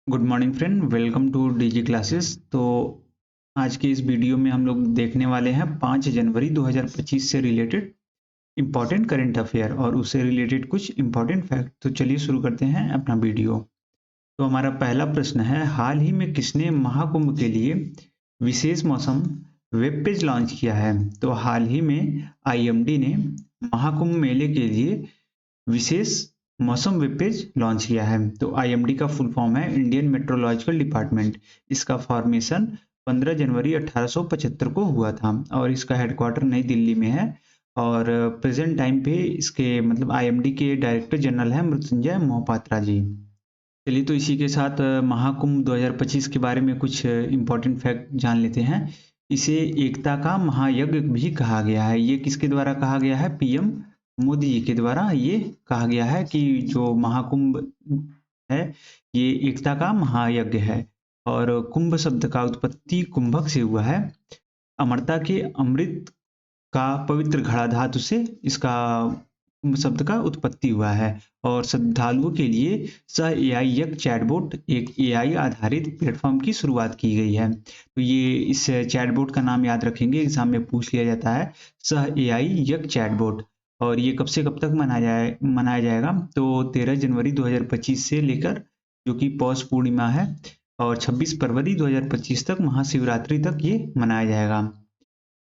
Good morning friend, welcome to DG classes. तो आज के इस वीडियो में हम लोग देखने वाले हैं 5 जनवरी 2025 से रिलेटेड इम्पॉर्टेंट करंट अफेयर और उससे रिलेटेड कुछ इम्पॉर्टेंट फैक्ट। तो चलिए शुरू करते हैं अपना वीडियो। तो हमारा पहला प्रश्न है, हाल ही में किसने महाकुंभ के लिए विशेष मौसम वेब पेज लॉन्च किया है? तो हाल ही में आईएमडी ने महाकुंभ मेले के लिए विशेष मौसम वेब पेज लॉन्च किया है। तो आईएमडी का फुल फॉर्म है इंडियन मेट्रोलॉजिकल डिपार्टमेंट। इसका फॉर्मेशन 15 जनवरी 1875 को हुआ था और इसका हेडक्वार्टर नई दिल्ली में है। और प्रेजेंट टाइम पे इसके मतलब आईएमडी के डायरेक्टर जनरल हैं मृत्युंजय मोहपात्रा जी। चलिए, तो इसी के साथ महाकुंभ 2025 के बारे में कुछ इम्पोर्टेंट फैक्ट जान लेते हैं। इसे एकता का महायज्ञ भी कहा गया है। ये किसके द्वारा कहा गया है? पीएम मोदी जी के द्वारा ये कहा गया है कि जो महाकुंभ है ये एकता का महायज्ञ है। और कुंभ शब्द का उत्पत्ति कुंभक से हुआ है। अमरता के अमृत का पवित्र घड़ा धातु से इसका शब्द का उत्पत्ति हुआ है। और श्रद्धालुओं के लिए सह एआई यज्ञ चैटबोट एक एआई आधारित प्लेटफॉर्म की शुरुआत की गई है। तो ये इस चैटबोट का नाम याद रखेंगे, एग्जाम में पूछ लिया जाता है, सह एआई यज्ञ चैटबोट। और ये कब से कब तक मनाया जाएगा? तो 13 जनवरी 2025 से लेकर, जो कि पौष पूर्णिमा है, और 26 फरवरी 2025 तक महाशिवरात्रि तक ये मनाया जाएगा।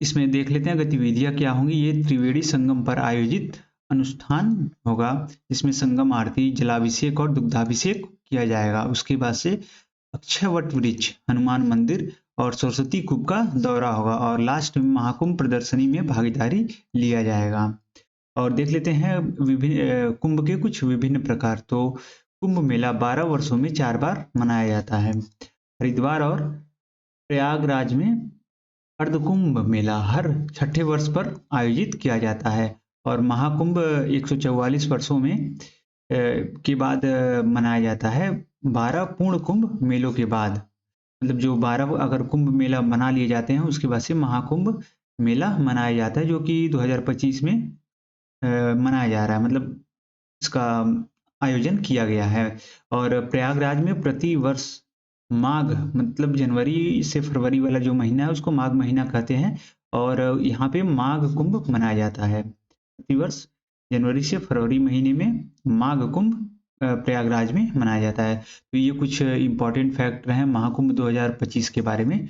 इसमें देख लेते हैं गतिविधियां क्या होंगी। ये त्रिवेणी संगम पर आयोजित अनुष्ठान होगा जिसमें संगम आरती, जलाभिषेक और दुग्धाभिषेक किया जाएगा। उसके बाद से अक्षय वट वृक्ष, हनुमान मंदिर और सरस्वती कूप का दौरा होगा और लास्ट में महाकुंभ प्रदर्शनी में भागीदारी लिया जाएगा। और देख लेते हैं विभिन्न कुंभ के कुछ विभिन्न प्रकार। तो कुंभ मेला 12 वर्षों में 4 बार मनाया जाता है। हरिद्वार और प्रयागराज में अर्धकुंभ मेला हर छठे वर्ष पर आयोजित किया जाता है। और महाकुंभ 144 वर्षों में के बाद मनाया जाता है, 12 पूर्ण कुंभ मेलों के बाद। मतलब जो 12 अगर कुंभ मेला मना लिए जाते हैं उसके बाद से महाकुंभ मेला मनाया जाता है, जो कि 2025 में मनाया जा रहा है, मतलब इसका आयोजन किया गया है। और प्रयागराज में प्रति वर्ष माघ मतलब जनवरी से फरवरी वाला जो महीना है उसको माघ महीना कहते हैं। और यहाँ पे माघ कुंभ मनाया जाता है प्रतिवर्ष जनवरी से फरवरी महीने में माघ कुंभ प्रयागराज में मनाया जाता है। तो ये कुछ इंपॉर्टेंट फैक्ट हैं महाकुंभ 2025 के बारे में।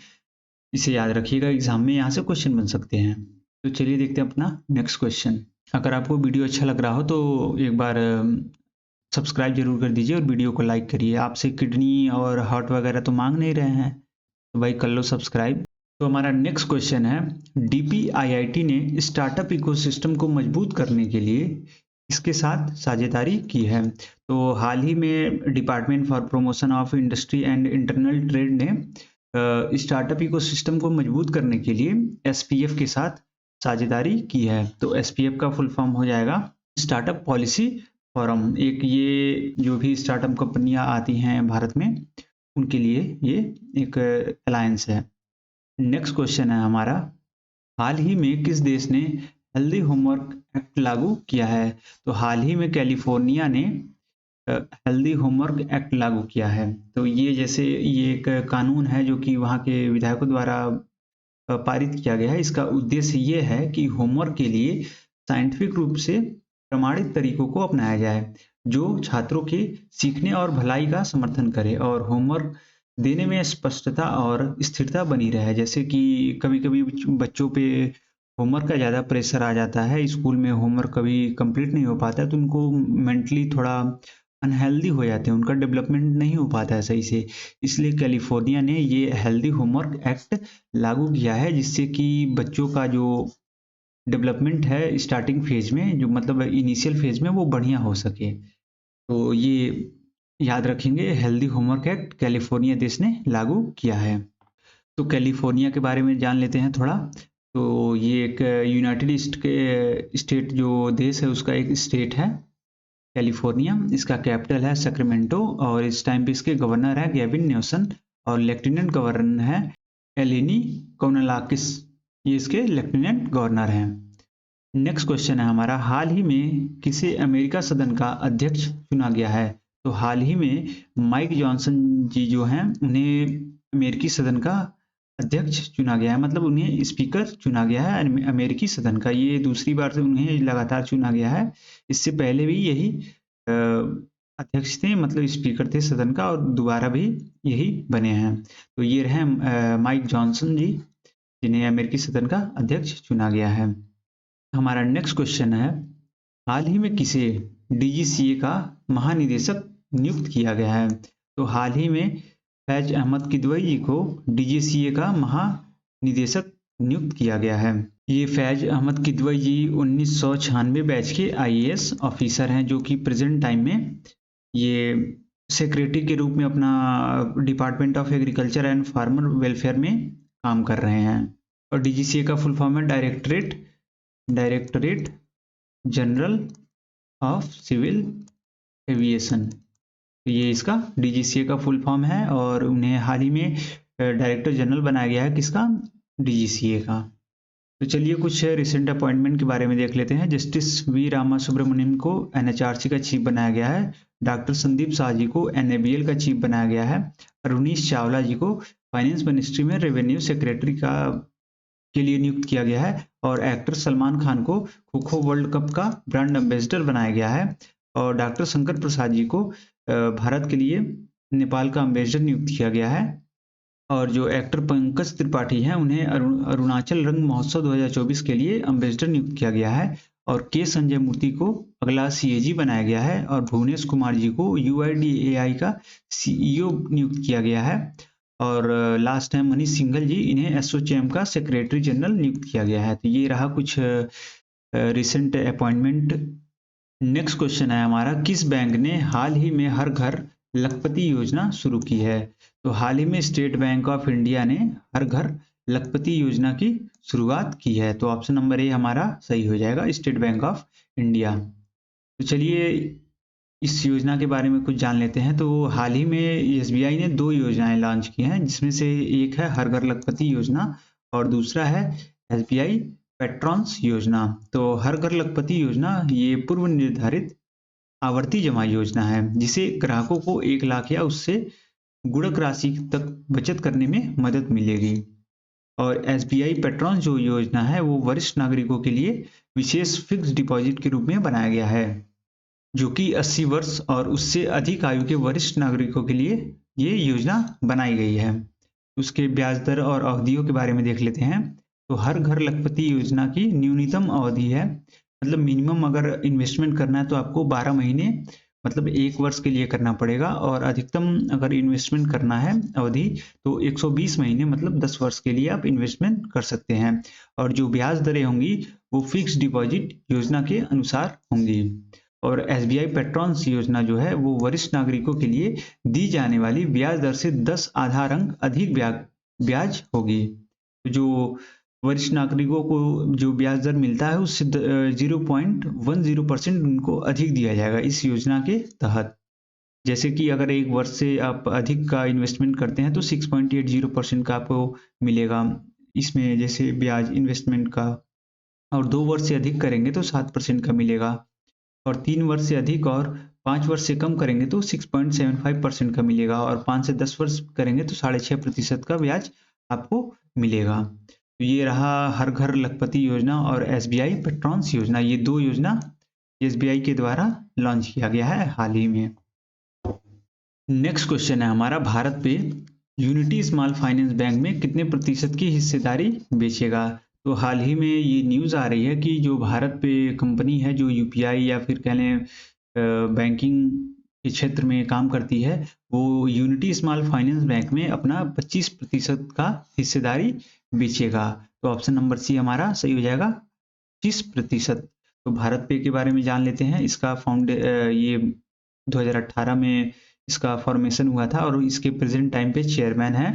इसे याद रखिएगा, एग्जाम में यहाँ से क्वेश्चन बन सकते हैं। तो चलिए देखते हैं अपना नेक्स्ट क्वेश्चन। अगर आपको वीडियो अच्छा लग रहा हो तो एक बार सब्सक्राइब जरूर कर दीजिए और वीडियो को लाइक करिए। आपसे किडनी और हार्ट वगैरह तो मांग नहीं रहे हैं, तो भाई कर लो सब्सक्राइब। तो हमारा नेक्स्ट क्वेश्चन है, डीपीआईआईटी ने स्टार्टअप इकोसिस्टम को मजबूत करने के लिए इसके साथ साझेदारी की है। तो हाल ही में department for promotion of industry and internal trade ने स्टार्टअप इकोसिस्टम को मजबूत करने के लिए एसपीएफ के साथ साझेदारी की है। तो एसपीएफ का फुल फॉर्म हो जाएगा स्टार्टअप पॉलिसी फोरम। एक ये जो भी स्टार्टअप कंपनियां आती हैं भारत में उनके लिए ये एक अलायंस है। नेक्स्ट क्वेश्चन है हमारा, हाल ही में किस देश ने हेल्दी होमवर्क एक्ट लागू किया है? तो हाल ही में कैलिफोर्निया ने हेल्दी होमवर्क एक्ट लागू किया है। तो ये जैसे ये एक कानून है जो कि वहाँ के विधायकों द्वारा पारित किया गया है। इसका उद्देश्य ये है कि होमवर्क के लिए साइंटिफिक रूप से प्रमाणित तरीकों को अपनाया जाए जो छात्रों के सीखने और भलाई का समर्थन करे और होमवर्क देने में स्पष्टता और स्थिरता बनी रहे। जैसे कि कभी-कभी बच्चों पे होमवर्क का ज़्यादा प्रेशर आ जाता है, स्कूल में होमवर्क कभी कंप्लीट नहीं हो पाता है, तो उनको मेंटली थोड़ा अनहेल्दी हो जाते हैं, उनका डेवलपमेंट नहीं हो पाता है सही से। इसलिए कैलिफोर्निया ने ये हेल्दी होमवर्क एक्ट लागू किया है जिससे कि बच्चों का जो डेवलपमेंट है स्टार्टिंग फेज में, जो मतलब इनिशियल फेज में, वो बढ़िया हो सके। तो ये याद रखेंगे, हेल्दी होमवर्क एक्ट कैलिफोर्निया देश ने लागू किया है। तो कैलिफोर्निया के बारे में जान लेते हैं थोड़ा। तो ये एक यूनाइटेड स्टेट जो देश है उसका एक स्टेट है कैलिफोर्निया। इसका कैपिटल है सैक्रामेंटो और इस टाइम पे इसके गवर्नर है गैविन न्यूसम और लेफ्टिनेंट गवर्नर है एलेनी कौनलाकिस। ये इसके लेफ्टिनेंट गवर्नर हैं। नेक्स्ट क्वेश्चन है हमारा, हाल ही में किसे अमेरिका सदन का अध्यक्ष चुना गया है? तो हाल ही में माइक जॉनसन जी जो हैं उन्हें अमेरिकी सदन का अध्यक्ष चुना गया है, मतलब उन्हें स्पीकर चुना गया है अमेरिकी सदन का। ये दूसरी बार से उन्हें लगातार चुना गया है। इससे पहले भी यही अध्यक्ष थे, मतलब स्पीकर थे सदन का, और दोबारा भी यही बने हैं। तो ये रहे माइक जॉनसन जी, जिन्हें अमेरिकी सदन का अध्यक्ष चुना गया है। हमारा नेक्स्ट क्वेश्चन है, हाल ही में किसे डीजीसीए का महानिदेशक नियुक्त किया गया है? तो हाल ही में फैज अहमद किदवई जी को डीजीसीए का महानिदेशक नियुक्त किया गया है। ये फैज अहमद किदवई जी 1996 बैच के आईएएस ऑफिसर हैं, जो कि प्रेजेंट टाइम में ये सेक्रेटरी के रूप में अपना department of agriculture and farmer welfare में काम कर रहे हैं। और डीजीसीए का फुल फॉर्म है directorate general of civil aviation. तो ये इसका डीजीसीए का फुल फॉर्म है, और उन्हें हाल ही में डायरेक्टर जनरल बनाया गया है, किसका? डीजीसीए का। तो चलिए कुछ रिसेंट अपॉइंटमेंट के बारे में देख लेते हैं। जस्टिस वी रामा सुब्रमण्यम को एनएचआरसी का चीफ बनाया गया है। डॉक्टर संदीप शाह जी को एनएबीएल का चीफ बनाया गया है। रुनीश चावला जी को फाइनेंस मिनिस्ट्री में रेवेन्यू सेक्रेटरी के लिए नियुक्त किया गया है। और एक्टर सलमान खान को खो खो वर्ल्ड कप का ब्रांड एम्बेसडर बनाया गया है। और डॉक्टर शंकर प्रसाद जी को भारत के लिए नेपाल का एम्बेसडर नियुक्त किया गया है। और जो एक्टर पंकज त्रिपाठी हैं उन्हें अरुणाचल रंग महोत्सव 2024 के लिए एम्बेसडर नियुक्त किया गया है। और के संजय मूर्ति को अगला सीएजी बनाया गया है। और भुवनेश कुमार जी को यूआईडीएआई का सीईओ नियुक्त किया गया है। और लास्ट है मनीष सिंघल जी, इन्हें एसोचैम का सेक्रेटरी जनरल नियुक्त किया गया है। तो ये रहा कुछ रिसेंट अपॉइंटमेंट। नेक्स्ट क्वेश्चन है हमारा, किस बैंक ने हाल ही में हर घर लखपति योजना शुरू की है? तो हाल ही में स्टेट बैंक ऑफ इंडिया ने हर घर लखपति योजना की शुरुआत की है। तो ऑप्शन नंबर ए हमारा सही हो जाएगा, स्टेट बैंक ऑफ इंडिया। तो चलिए इस योजना के बारे में कुछ जान लेते हैं। तो हाल ही में एसबीआई ने 2 योजनाएं लॉन्च की हैं, जिसमें से एक है हर घर लखपति योजना और दूसरा है एसबीआई पेट्रॉन्स योजना। तो हर घर लखपति योजना ये पूर्व निर्धारित आवर्ती जमा योजना है, जिसे ग्राहकों को 1 लाख या उससे गुणक राशि तक बचत करने में मदद मिलेगी। और एसबीआई पेट्रॉन्स जो योजना है वो वरिष्ठ नागरिकों के लिए विशेष फिक्स डिपॉजिट के रूप में बनाया गया है, जो कि 80 वर्ष और उससे अधिक आयु के वरिष्ठ नागरिकों के लिए ये योजना बनाई गई है। उसके ब्याज दर और अवधियों के बारे में देख लेते हैं। तो हर घर लखपति योजना की न्यूनतम अवधि है, मतलब मिनिमम अगर इन्वेस्टमेंट करना है तो आपको 12 महीने मतलब 1 वर्ष के लिए करना पड़ेगा। और अधिकतम अगर इन्वेस्टमेंट करना है अवधि तो 120 महीने मतलब 10 वर्ष के लिए आप इन्वेस्टमेंट कर सकते हैं। और जो ब्याज दरें होंगी वो फिक्स डिपॉजिट योजना के अनुसार होंगी। और एसबीआई पेट्रॉन्स योजना जो है वो वरिष्ठ नागरिकों के लिए दी जाने वाली ब्याज दर से 10 आधार अंक अधिक ब्याज होगी। जो वरिष्ठ नागरिकों को जो ब्याज दर मिलता है उससे 0.10% उनको अधिक दिया जाएगा इस योजना के तहत। जैसे कि अगर 1 वर्ष से आप अधिक का इन्वेस्टमेंट करते हैं तो 6.80% का आपको मिलेगा इसमें जैसे ब्याज इन्वेस्टमेंट का। और 2 वर्ष से अधिक करेंगे तो 7% का मिलेगा। और 3 वर्ष से अधिक और 5 वर्ष से कम करेंगे तो 6.75% का मिलेगा। और 5 से 10 वर्ष करेंगे तो 6.5% का ब्याज आपको मिलेगा। तो ये रहा हर घर लखपति योजना और एसबीआई पेट्रॉन्स योजना, ये 2 योजना एसबीआई के द्वारा लॉन्च किया गया है हाल ही में। नेक्स्ट क्वेश्चन है हमारा, भारत पे यूनिटी स्मॉल फाइनेंस बैंक में कितने प्रतिशत की हिस्सेदारी बेचेगा? तो हाल ही में ये न्यूज़ आ रही है कि जो भारत पे कंपनी है जो यूपीआई या फिर कह लें बैंकिंग के क्षेत्र में काम करती है, वो यूनिटी स्मॉल फाइनेंस बैंक में अपना 25% का हिस्सेदारी बेचेगा। तो ऑप्शन नंबर सी हमारा सही हो जाएगा, 25%। तो भारत पे के बारे में जान लेते हैं। इसका ये 2018 में इसका फॉर्मेशन हुआ था और इसके प्रेजेंट टाइम पे चेयरमैन है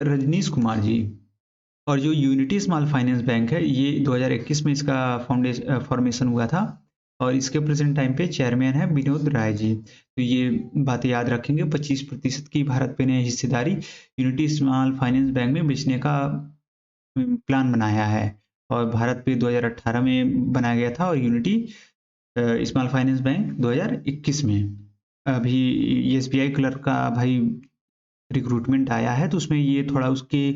रजनीश कुमार जी। और जो यूनिटी स्मॉल फाइनेंस बैंक है ये 2021 में इसका फॉर्मेशन हुआ था और इसके प्रेजेंट टाइम पे चेयरमैन है विनोद राय जी। तो ये बातें याद रखेंगे, 25% की भारत पे ने हिस्सेदारी यूनिटी स्मॉल फाइनेंस बैंक में बेचने का प्लान बनाया है। और भारत पे 2018 में बनाया गया था और यूनिटी स्मॉल फाइनेंस बैंक 2021 में। अभी एसबीआई क्लर्क का भाई रिक्रूटमेंट आया है, तो उसमें ये थोड़ा उसके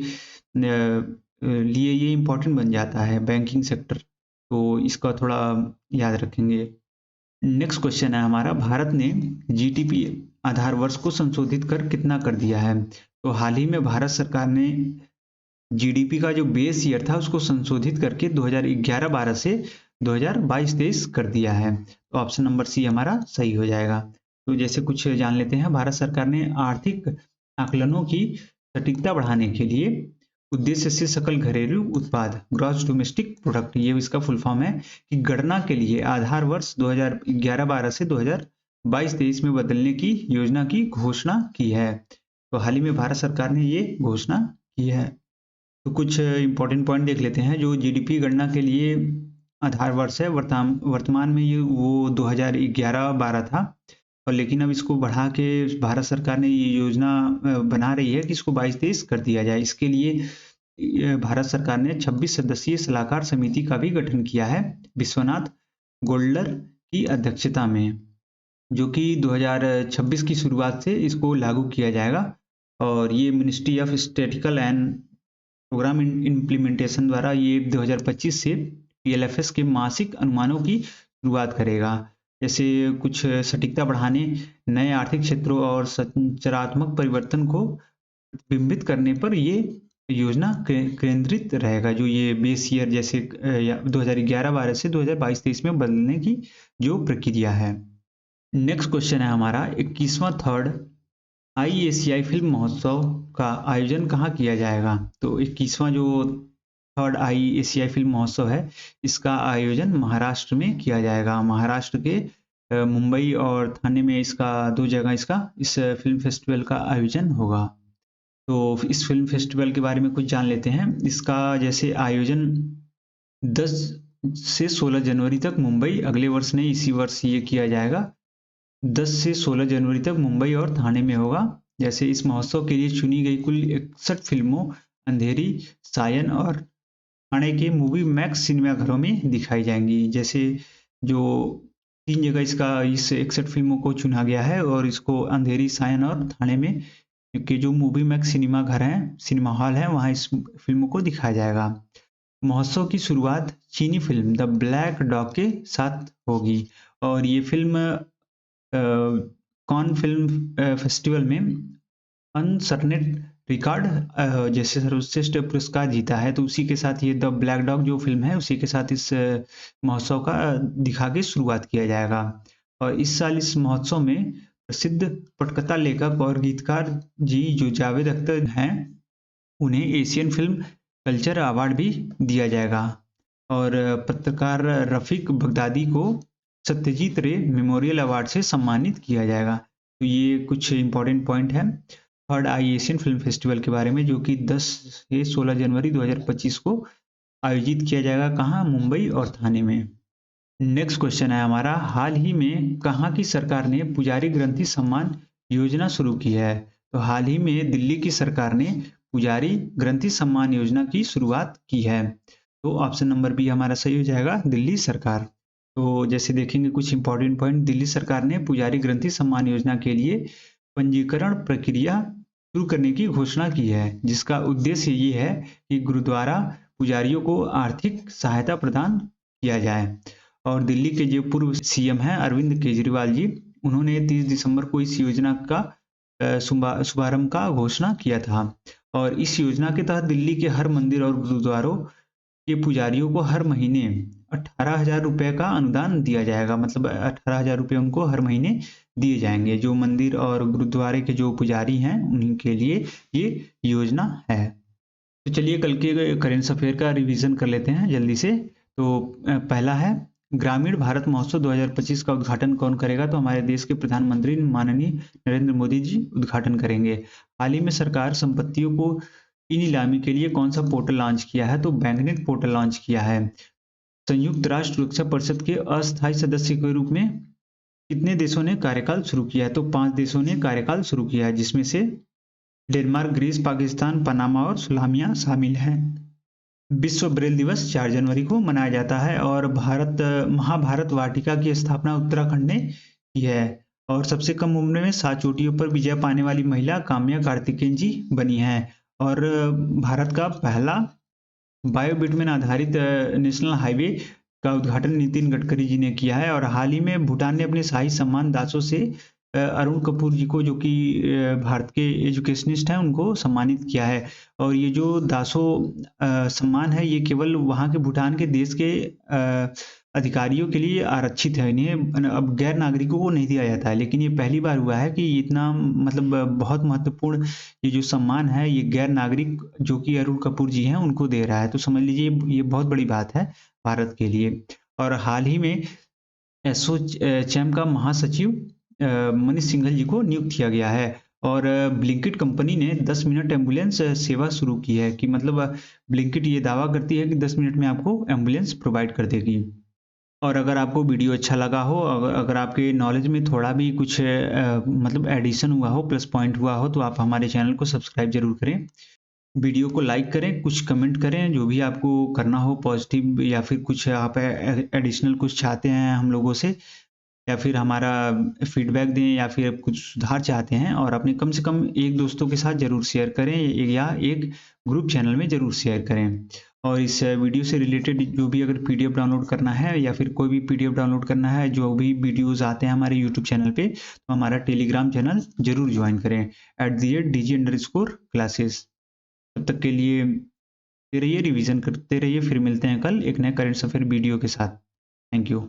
लिए ये इम्पोर्टेंट बन जाता है, बैंकिंग सेक्टर, तो इसका थोड़ा याद रखेंगे। नेक्स्ट क्वेश्चन है हमारा, भारत ने जीडीपी आधार वर्ष को संशोधित कर कितना कर दिया है? तो हाल ही में भारत सरकार ने जीडीपी का जो बेस ईयर था उसको संशोधित करके 2011-12 से 2022-23 कर दिया है। तो ऑप्शन नंबर सी हमारा सही हो जाएगा। तो जैसे कुछ जान लेते हैं, भारत सरकार ने आर्थिक आकलनों की सटीकता बढ़ाने के लिए उद्देश्य से सकल घरेलू उत्पाद ग्रॉस डोमेस्टिक प्रोडक्ट, ये इसका फुल फॉर्म है, कि गणना के लिए आधार वर्ष 2011-12 से 2022-23 में बदलने की योजना की घोषणा की है। तो हाल ही में भारत सरकार ने ये घोषणा की है। तो कुछ इंपॉर्टेंट पॉइंट देख लेते हैं। जो जीडीपी गणना के लिए आधार वर्ष है, वर्तमान में ये वो 2011-12 था, और लेकिन अब इसको बढ़ा के भारत सरकार ने ये योजना बना रही है कि इसको 22-23 कर दिया जाए। इसके लिए भारत सरकार ने 26 सदस्यीय सलाहकार समिति का भी गठन किया है, विश्वनाथ गोल्डर की अध्यक्षता में, जो कि 2026 की शुरुआत से इसको लागू किया जाएगा। और ये ministry of statistical and programme implementation द्वारा ये 2025 से पीएलएफएस के मासिक अनुमानों की शुरुआत करेगा। जैसे कुछ सटीकता बढ़ाने, नए आर्थिक क्षेत्रों और संरचनात्मक परिवर्तन को प्रतिबिंबित करने पर ये योजना केंद्रित रहेगा। जो ये बेस ईयर जैसे 2011-12 से 2022-23 में बदलने की जो प्रक्रिया है। नेक्स्ट क्वेश्चन है हमारा, 21वां थर्ड आईएसीआई फिल्म महोत्सव का आयोजन कहाँ किया जाएगा? तो 21वां जो थर्ड आईएसीआई फिल्म महोत्सव है, इसका आयोजन महाराष्ट्र में किया जाएगा। महाराष्ट्र के मुंबई और ठाणे में इसका 2 जगह इस फिल्म फेस्टिवल का आयोजन होगा। तो इस फिल्म फेस्टिवल के बारे में कुछ जान लेते हैं। इसका जैसे आयोजन 10 से 16 जनवरी तक मुंबई, अगले वर्ष नहीं इसी वर्ष ये किया जाएगा, 10 से 16 जनवरी तक मुंबई और ठाणे में होगा। जैसे इस महोत्सव के लिए चुनी गई कुल 61 फिल्मों अंधेरी, सायन और ठाणे के मूवी मैक्स सिनेमाघरों में दिखाई जाएंगी। जैसे जो 3 जगह इस 61 फिल्मों को चुना गया है, और इसको अंधेरी, सायन और ठाणे में के जो मूवी मैक्स सिनेमा घर हैं, सिनेमा हॉल हैं, वहाँ इस फिल्मों को दिखाया जाएगा। महोत्सव की शुरुआत चीनी फिल्म द ब्लैक डॉग के साथ होगी, और ये फिल्म कॉन फिल्म फेस्टिवल में अनसर्टेन रिकॉर्ड जैसे सर्वश्रेष्ठ पुरस्कार जीता है। तो उसी के साथ ये द ब्लैक डॉग जो फिल्म है, उसी के साथ इस महोत्सव का दिखा के शुरुआत किया जाएगा। और इस साल इस महोत्सव में प्रसिद्ध पटकथा लेखक और गीतकार जी जो जावेद अख्तर हैं, उन्हें एशियन फिल्म कल्चर अवार्ड भी दिया जाएगा। और पत्रकार रफीक बगदादी को सत्यजीत रे मेमोरियल अवार्ड से सम्मानित किया जाएगा। तो ये कुछ इंपॉर्टेंट पॉइंट है थर्ड आई एशियन फिल्म फेस्टिवल के बारे में, जो कि 10 से 16 जनवरी 2025 को आयोजित किया जाएगा। कहाँ? मुंबई और ठाणे में। नेक्स्ट क्वेश्चन है हमारा, हाल ही में कहाँ की सरकार ने पुजारी ग्रंथि सम्मान योजना शुरू की है? तो हाल ही में दिल्ली की सरकार ने पुजारी ग्रंथि सम्मान योजना की शुरुआत की है। तो ऑप्शन नंबर बी हमारा सही हो जाएगा, दिल्ली सरकार। तो जैसे देखेंगे कुछ इंपॉर्टेंट पॉइंट, दिल्ली सरकार ने पुजारी ग्रंथि सम्मान योजना के लिए पंजीकरण प्रक्रिया शुरू करने की घोषणा की है, जिसका उद्देश्य ये है कि गुरुद्वारा पुजारियों को आर्थिक सहायता प्रदान किया जाए। और दिल्ली के जो पूर्व सीएम हैं अरविंद केजरीवाल जी, उन्होंने 30 दिसंबर को इस योजना का शुभारंभ का घोषणा किया था। और इस योजना के तहत दिल्ली के हर मंदिर और गुरुद्वारों के पुजारियों को हर महीने 18,000 रुपये का अनुदान दिया जाएगा। मतलब 18,000 रुपये उनको हर महीने दिए जाएंगे। जो मंदिर और गुरुद्वारे के जो पुजारी हैं उन्हीं के लिए ये योजना है। तो चलिए कल के करेंट अफेयर का रिवीजन कर लेते हैं जल्दी से। तो पहला है, ग्रामीण भारत महोत्सव 2025 का उद्घाटन कौन करेगा? तो हमारे देश के प्रधानमंत्री माननीय नरेंद्र मोदी जी उद्घाटन करेंगे। हाल ही में सरकार संपत्तियों को ई नीलामी के लिए कौन सा पोर्टल लॉन्च किया है? तो बैंकनेट पोर्टल लॉन्च किया है। संयुक्त राष्ट्र सुरक्षा परिषद के अस्थायी सदस्य के रूप में कितने देशों ने कार्यकाल शुरू किया है? तो 5 देशों ने कार्यकाल शुरू किया है, जिसमें से डेनमार्क, ग्रीस, पाकिस्तान, पनामा और सुलामिया शामिल हैं। विश्व ब्रेल दिवस 4 जनवरी को मनाया जाता है। और महाभारत वाटिका की स्थापना उत्तराखंड ने की है। और सबसे कम उम्र में 7 चोटियों पर विजय पाने वाली महिला काम्या कार्तिकेयन जी बनी हैं। और भारत का पहला बायोबिटुमेन आधारित नेशनल हाईवे का उद्घाटन नितिन गडकरी जी ने किया है। और हाल ही में भूटान ने अपने शाही सम्मान दासों से अरुण कपूर जी को, जो कि भारत के एजुकेशनिस्ट हैं, उनको सम्मानित किया है। और ये जो दासों सम्मान है, ये केवल वहाँ के भूटान के देश के अधिकारियों के लिए आरक्षित है। इन्हें अब गैर नागरिकों को नहीं दिया जाता है, लेकिन ये पहली बार हुआ है कि इतना मतलब बहुत महत्वपूर्ण ये जो सम्मान है, ये गैर नागरिक जो कि अरुण कपूर जी हैं, उनको दे रहा है। तो समझ लीजिए ये बहुत बड़ी बात है भारत के लिए। और हाल ही में एसोचैम का महासचिव मनीष सिंघल जी को नियुक्त किया गया है। और ब्लिंकिट कंपनी ने 10 मिनट एम्बुलेंस सेवा शुरू की है, कि मतलब ब्लिंकिट ये दावा करती है कि 10 मिनट में आपको एम्बुलेंस प्रोवाइड कर देगी। और अगर आपको वीडियो अच्छा लगा हो, अगर आपके नॉलेज में थोड़ा भी कुछ मतलब एडिशन हुआ हो, प्लस पॉइंट हुआ हो, तो आप हमारे चैनल को सब्सक्राइब जरूर करें। वीडियो को लाइक करें, कुछ कमेंट करें, जो भी आपको करना हो पॉजिटिव, या फिर कुछ आप एडिशनल कुछ चाहते हैं हम लोगों से, या फिर हमारा फीडबैक दें, या फिर कुछ सुधार चाहते हैं, और अपने कम से कम एक दोस्तों के साथ ज़रूर शेयर करें, या एक ग्रुप चैनल में ज़रूर शेयर करें। और इस वीडियो से रिलेटेड जो भी अगर पीडीएफ डाउनलोड करना है, या फिर कोई भी पीडीएफ डाउनलोड करना है, जो भी वीडियोज़ आते हैं हमारे यूट्यूब चैनल पे, तो हमारा टेलीग्राम चैनल ज़रूर ज्वाइन करें @dg_classes। तब तक के लिए रहिए, रिवीजन करते रहिए। फिर मिलते हैं कल एक नए करंट अफेयर वीडियो के साथ। Thank you.